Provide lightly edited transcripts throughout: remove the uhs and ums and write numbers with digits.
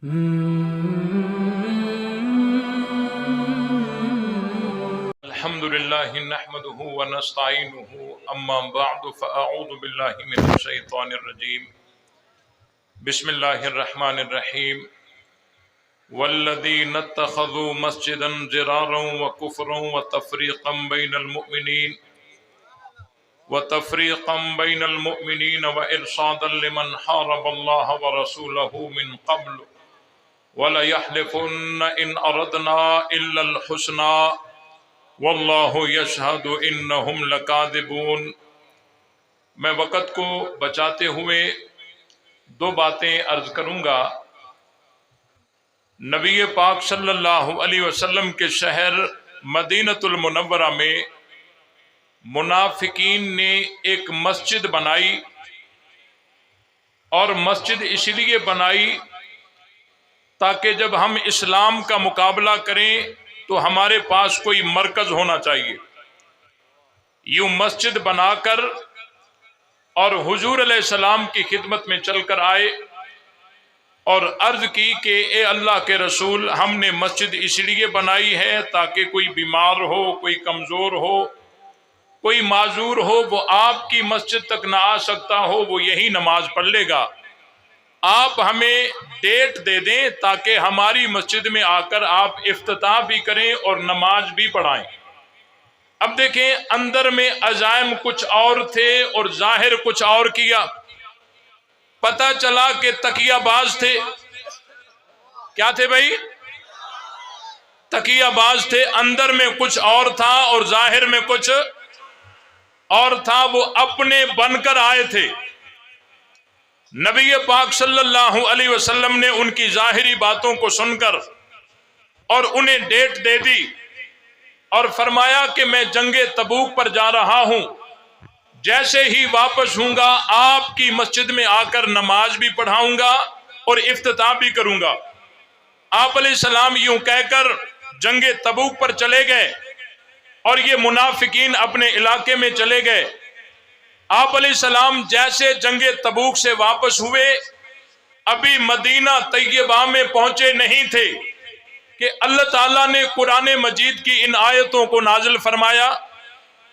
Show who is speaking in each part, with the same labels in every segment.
Speaker 1: الحمد لله نحمده ونستعينه اما بعد فاعوذ بالله من الشيطان الرجيم بسم الله الرحمن الرحيم والذين اتخذوا مسجدا ضرارا وكفرا وتفريقا بين المؤمنين وإرصادا لمن حارب الله ورسوله من قبل ولا يحلفن إن أردنا إلا الحسنى واللہ یشہد انہم لکاذبون۔ میں وقت کو بچاتے ہوئے دو باتیں عرض کروں گا۔ نبی پاک صلی اللہ علیہ وسلم کے شہر مدینۃ المنورہ میں منافقین نے ایک مسجد بنائی، اور مسجد اس لیے بنائی تاکہ جب ہم اسلام کا مقابلہ کریں تو ہمارے پاس کوئی مرکز ہونا چاہیے۔ یوں مسجد بنا کر اور حضور علیہ السلام کی خدمت میں چل کر آئے اور عرض کی کہ اے اللہ کے رسول، ہم نے مسجد اس لیے بنائی ہے تاکہ کوئی بیمار ہو، کوئی کمزور ہو، کوئی معذور ہو، وہ آپ کی مسجد تک نہ آ سکتا ہو، وہ یہی نماز پڑھ لے گا۔ آپ ہمیں ڈیٹ دے دیں تاکہ ہماری مسجد میں آ کر آپ افتتاح بھی کریں اور نماز بھی پڑھائیں۔ اب دیکھیں، اندر میں عزائم کچھ اور تھے اور ظاہر کچھ اور کیا۔ پتہ چلا کہ تقیہ باز تھے۔ کیا تھے بھائی؟ تقیہ باز تھے۔ اندر میں کچھ اور تھا اور ظاہر میں کچھ اور تھا۔ وہ اپنے بن کر آئے تھے۔ نبی پاک صلی اللہ علیہ وسلم نے ان کی ظاہری باتوں کو سن کر اور انہیں ڈیٹ دے دی اور فرمایا کہ میں جنگ تبوک پر جا رہا ہوں، جیسے ہی واپس ہوں گا آپ کی مسجد میں آ کر نماز بھی پڑھاؤں گا اور افتتاح بھی کروں گا۔ آپ علیہ السلام یوں کہہ کر جنگ تبوک پر چلے گئے اور یہ منافقین اپنے علاقے میں چلے گئے۔ آپ علیہ السلام جیسے جنگ تبوک سے واپس ہوئے، ابھی مدینہ طیبہ میں پہنچے نہیں تھے کہ اللہ تعالیٰ نے قرآن مجید کی ان آیتوں کو نازل فرمایا،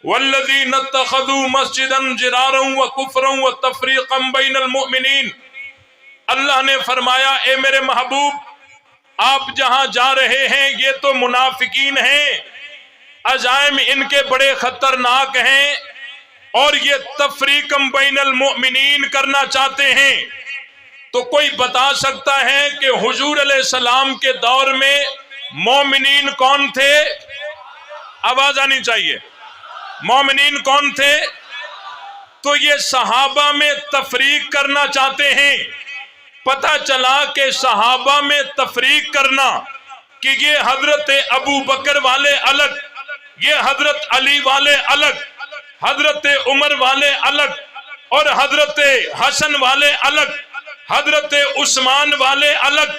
Speaker 1: وَالَّذِينَ اتَّخَذُوا مَسْجِدًا ضِرَارًا وَكُفْرًا وَتَفْرِيقًا بَيْنَ الْمُؤْمِنِينَ۔ اللہ نے فرمایا، اے میرے محبوب، آپ جہاں جا رہے ہیں یہ تو منافقین ہیں، عزائم ان کے بڑے خطرناک ہیں، اور یہ تفریقم بین المؤمنین کرنا چاہتے ہیں۔ تو کوئی بتا سکتا ہے کہ حضور علیہ السلام کے دور میں مومنین کون تھے؟ آواز آنی چاہیے۔ مومنین کون تھے؟ تو یہ صحابہ میں تفریق کرنا چاہتے ہیں۔ پتہ چلا کہ صحابہ میں تفریق کرنا کہ یہ حضرت ابو بکر والے الگ، یہ حضرت علی والے الگ، حضرت عمر والے الگ، اور حضرت حسن والے الگ، حضرت عثمان والے الگ،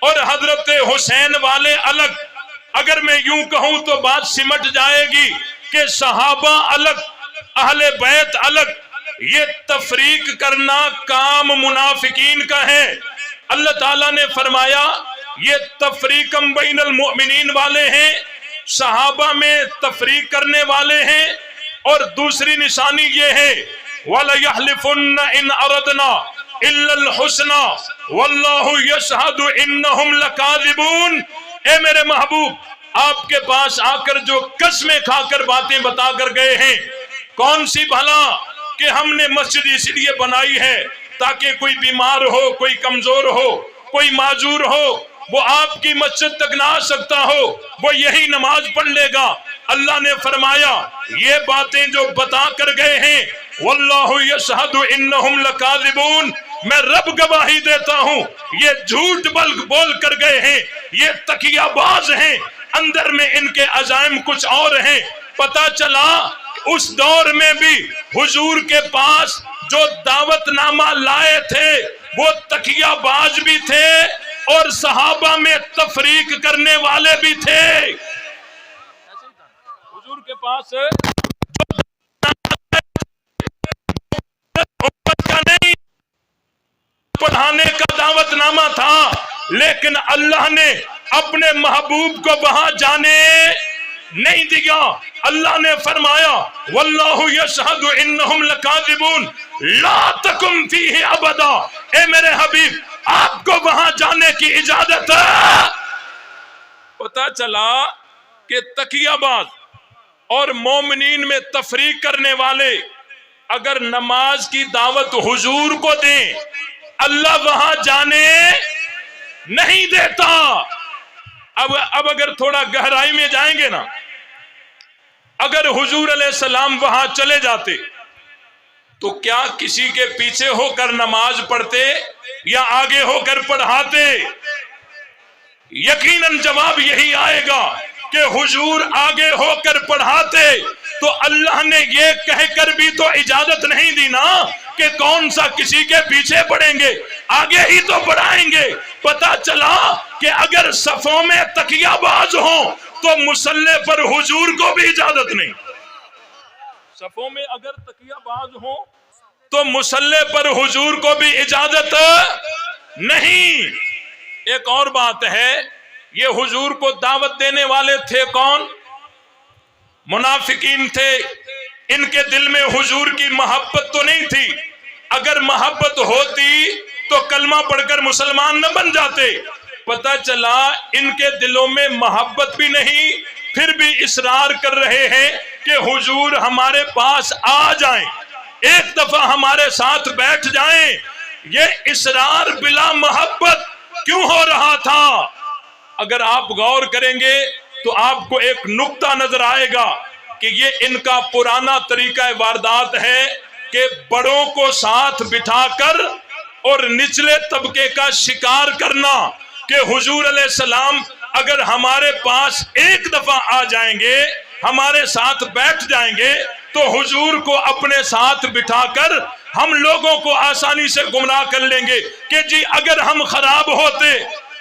Speaker 1: اور حضرت حسین والے الگ۔ اگر میں یوں کہوں تو بات سمٹ جائے گی کہ صحابہ الگ، اہل بیت الگ۔ یہ تفریق کرنا کام منافقین کا ہے۔ اللہ تعالیٰ نے فرمایا یہ تفریقم بین المؤمنین والے ہیں، صحابہ میں تفریق کرنے والے ہیں۔ اور دوسری نشانی یہ ہے، وَلَيَحْلِفُنَّ إِنْ أَرَدْنَا إِلَّا الْحُسْنَى وَاللَّهُ يَشْهَدُ إِنَّهُمْ لَكَاذِبُونَ۔ اے میرے محبوب، آپ کے پاس آ کر جو قسمیں کھا کر باتیں بتا کر گئے ہیں، کون سی بھلا کہ ہم نے مسجد اس لیے بنائی ہے تاکہ کوئی بیمار ہو، کوئی کمزور ہو، کوئی معذور ہو، وہ آپ کی مسجد تک نہ آ سکتا ہو، وہ یہی نماز پڑھ لے گا۔ اللہ نے فرمایا یہ باتیں جو بتا کر گئے ہیں، واللہ یشہد انہم لکاذبون، میں رب گواہی دیتا ہوں یہ جھوٹ بول کر گئے ہیں، یہ تقیہ باز ہیں، اندر میں ان کے عزائم کچھ اور ہیں۔ پتہ چلا اس دور میں بھی حضور کے پاس جو دعوت نامہ لائے تھے وہ تقیہ باز بھی تھے اور صحابہ میں تفریق کرنے والے بھی تھے۔ حضور کے پاس امت کا نہیں، پڑھانے کا دعوت نامہ تھا، لیکن اللہ نے اپنے محبوب کو وہاں جانے نہیں دیا. اللہ نے فرمایا واللہ یشہد انہم لکاذبون لا تکم فیہ ابدا. اے میرے حبیب آپ کو وہاں جانے کی اجازت ہے. پتہ چلا کہ تقیہ باز اور مومنین میں تفریق کرنے والے اگر نماز کی دعوت حضور کو دیں اللہ وہاں جانے نہیں دیتا. اب اگر تھوڑا گہرائی میں جائیں گے نا، اگر حضور علیہ السلام وہاں چلے جاتے تو کیا کسی کے پیچھے ہو کر نماز پڑھتے یا آگے ہو کر پڑھاتے؟ یقیناً جواب یہی آئے گا کہ حضور آگے ہو کر پڑھاتے. تو اللہ نے یہ کہہ کر بھی تو اجازت نہیں دی نا کہ کون سا کسی کے پیچھے پڑھیں گے، آگے ہی تو پڑھائیں گے. پتہ چلا کہ اگر صفوں میں تکیہ باز ہوں تو مصلی پر حضور کو بھی اجازت نہیں. صفوں میں اگر تکیہ باز ہوں تو مصلی پر حضور کو بھی اجازت نہیں. ایک اور بات ہے، یہ حضور کو دعوت دینے والے تھے کون؟ منافقین تھے. ان کے دل میں حضور کی محبت تو نہیں تھی. اگر محبت ہوتی تو کلمہ پڑھ کر مسلمان نہ بن جاتے. پتہ چلا ان کے دلوں میں محبت بھی نہیں، پھر بھی اصرار کر رہے ہیں کہ حضور ہمارے پاس آ جائیں، ایک دفعہ ہمارے ساتھ بیٹھ جائیں. یہ اصرار بلا محبت کیوں ہو رہا تھا؟ اگر آپ غور کریں گے تو آپ کو ایک نقطہ نظر آئے گا کہ یہ ان کا پرانا طریقہ واردات ہے کہ بڑوں کو ساتھ بٹھا کر اور نچلے طبقے کا شکار کرنا. کہ حضور علیہ السلام اگر ہمارے پاس ایک دفعہ آ جائیں گے، ہمارے ساتھ بیٹھ جائیں گے تو حضور کو اپنے ساتھ بٹھا کر ہم لوگوں کو آسانی سے گمراہ کر لیں گے کہ جی اگر ہم خراب ہوتے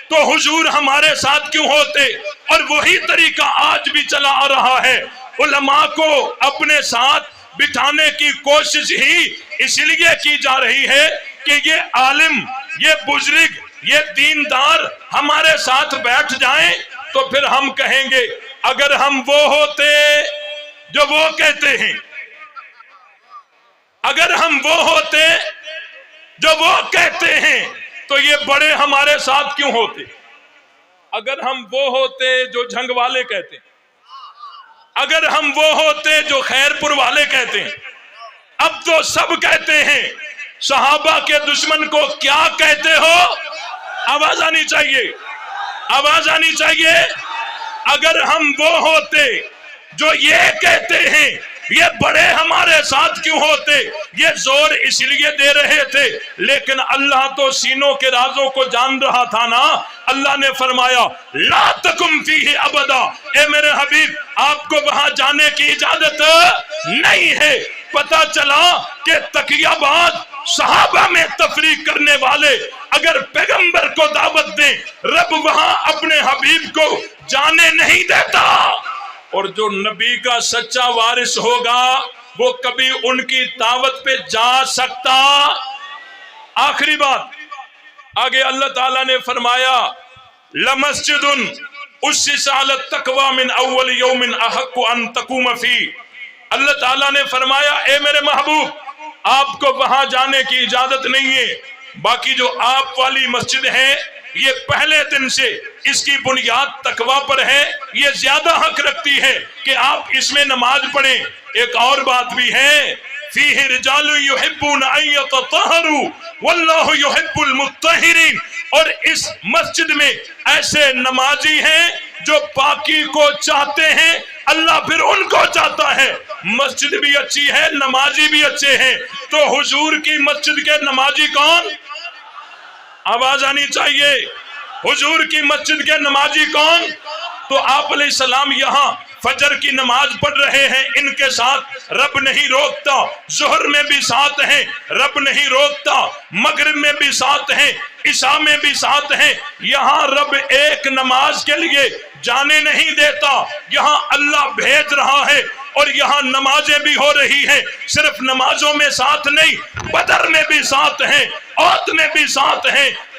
Speaker 1: تو حضور ہمارے ساتھ کیوں ہوتے. اور وہی طریقہ آج بھی چلا آ رہا ہے. علماء کو اپنے ساتھ بٹھانے کی کوشش ہی اس لیے کی جا رہی ہے کہ یہ عالم، یہ بزرگ، یہ دیندار ہمارے ساتھ بیٹھ جائیں تو پھر ہم کہیں گے اگر ہم وہ ہوتے جو وہ کہتے ہیں، اگر ہم وہ ہوتے جو وہ کہتے ہیں تو یہ بڑے ہمارے ساتھ کیوں ہوتے؟ اگر ہم وہ ہوتے جو جھنگ والے کہتے ہیں، اگر ہم وہ ہوتے جو خیر پور والے کہتے ہیں. اب تو سب کہتے ہیں صحابہ کے دشمن کو کیا کہتے ہو؟ آواز آنی چاہیے، آواز آنی چاہیے. اگر ہم وہ ہوتے جو یہ کہتے ہیں یہ بڑے ہمارے ساتھ کیوں ہوتے؟ یہ زور اس لیے دے رہے تھے لیکن اللہ تو سینوں کے رازوں کو جان رہا تھا نا. اللہ نے فرمایا لا تکم فیہ ابدا. اے میرے حبیب آپ کو وہاں جانے کی اجازت نہیں ہے. پتہ چلا کہ تقیہ باز صحابہ میں تفریق کرنے والے اگر پیغمبر کو دعوت دیں رب وہاں اپنے حبیب کو جانے نہیں دیتا. اور جو نبی کا سچا وارث ہوگا وہ کبھی ان کی دعوت پہ جا سکتا. آخری بات آگے اللہ تعالیٰ نے فرمایا لَمَسْجِدٌ أُسِّسَ عَلَى التَّقْوَى مِنْ أَوَّلِ يَوْمٍ أَحَقُّ أَن تَقُومَ فِيهِ. اللہ تعالیٰ نے فرمایا اے میرے محبوب آپ کو وہاں جانے کی اجازت نہیں ہے. باقی جو آپ والی مسجد ہے یہ پہلے دن سے اس کی بنیاد تقویٰ پر ہے، یہ زیادہ حق رکھتی ہے کہ آپ اس میں نماز پڑھیں. ایک اور بات بھی ہے فیہ رجال یحبون ان یتطہروا واللہ یحب المطہرین. اور اس مسجد میں ایسے نمازی ہیں جو پاکی کو چاہتے ہیں، اللہ پھر ان کو چاہتا ہے. مسجد بھی اچھی ہے، نمازی بھی اچھے ہیں. تو حضور کی مسجد کے نمازی کون؟ آواز آنی چاہیے. حضور کی مسجد کے نمازی کون؟ تو آپ علیہ السلام یہاں فجر کی نماز پڑھ رہے ہیں، ان کے ساتھ رب نہیں روکتا. ظہر میں بھی ساتھ ہیں، رب نہیں روکتا. مغرب میں بھی ساتھ ہیں، عشاء میں بھی ساتھ ہیں. یہاں رب ایک نماز کے لیے جانے نہیں دیتا. یہاں اللہ بھیج رہا ہے اور یہاں نمازیں بھی ہو رہی ہیں. صرف نمازوں میں ساتھ نہیں، بدر میں بھی ساتھ ہیں، عہد میں بھی ساتھ ہیں.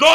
Speaker 1: 2